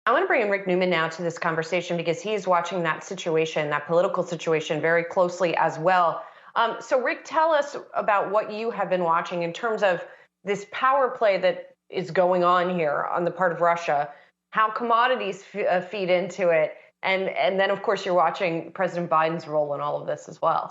I want to bring in Rick Newman now to this conversation because he's watching that situation, that political situation, very closely as well. So, Rick, tell us about what you have been watching in terms of this power play that is going on here on the part of Russia, how commodities feed into it, and then, of course, you're watching President Biden's role in all of this as well.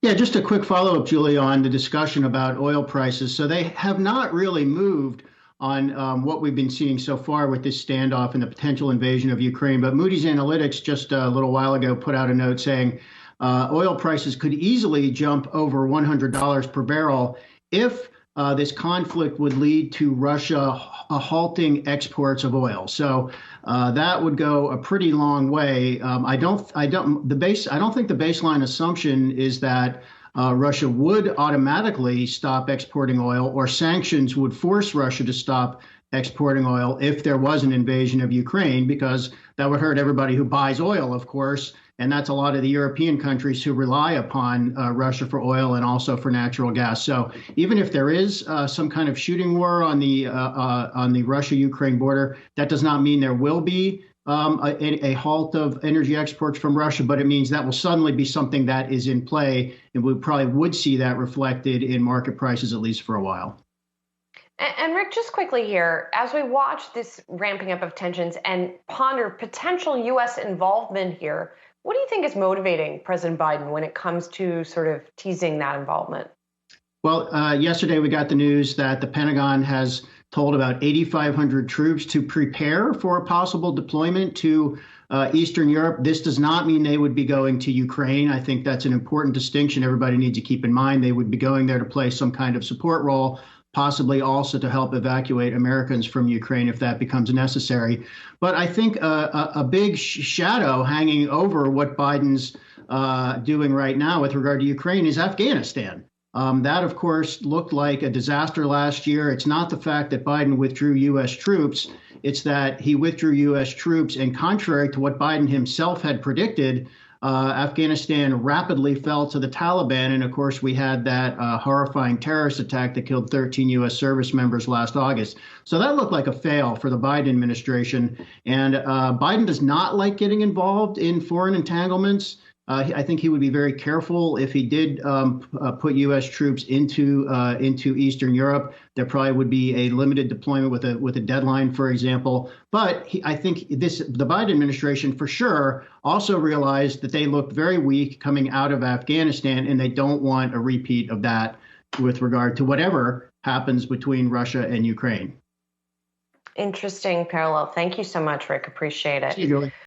Yeah, just a quick follow-up, Julie, on the discussion about oil prices. So they have not really moved on what we've been seeing so far with this standoff and the potential invasion of Ukraine. But Moody's Analytics just a little while ago put out a note saying oil prices could easily jump over $100 per barrel if this conflict would lead to Russia halting exports of oil. So that would go a pretty long way. I don't think the baseline assumption is that Russia would automatically stop exporting oil, or sanctions would force Russia to stop exporting oil if there was an invasion of Ukraine, because that would hurt everybody who buys oil, of course. And that's a lot of the European countries who rely upon Russia for oil and also for natural gas. So even if there is some kind of shooting war on the Russia-Ukraine border, that does not mean there will be a halt of energy exports from Russia, but it means that will suddenly be something that is in play, and we probably would see that reflected in market prices, at least for a while. And Rick, just quickly here, as we watch this ramping up of tensions and ponder potential U.S. involvement here, what do you think is motivating President Biden when it comes to sort of teasing that involvement? Well, yesterday we got the news that the Pentagon has told about 8,500 troops to prepare for a possible deployment to Eastern Europe. This does not mean they would be going to Ukraine. I think that's an important distinction everybody needs to keep in mind. They would be going there to play some kind of support role, possibly also to help evacuate Americans from Ukraine if that becomes necessary. But I think a big shadow hanging over what Biden's doing right now with regard to Ukraine is Afghanistan. That, of course, looked like a disaster last year. It's not the fact that Biden withdrew U.S. troops. It's that he withdrew U.S. troops, and contrary to what Biden himself had predicted, Afghanistan rapidly fell to the Taliban. And of course, we had that horrifying terrorist attack that killed 13 U.S. service members last August. So that looked like a fail for the Biden administration. And Biden does not like getting involved in foreign entanglements. I think he would be very careful if he did put U.S. troops into Eastern Europe. There probably would be a limited deployment with a deadline, for example. But I think the Biden administration, for sure, also realized that they looked very weak coming out of Afghanistan, and they don't want a repeat of that with regard to whatever happens between Russia and Ukraine. Interesting parallel. Thank you so much, Rick. Appreciate it. See you, Julie.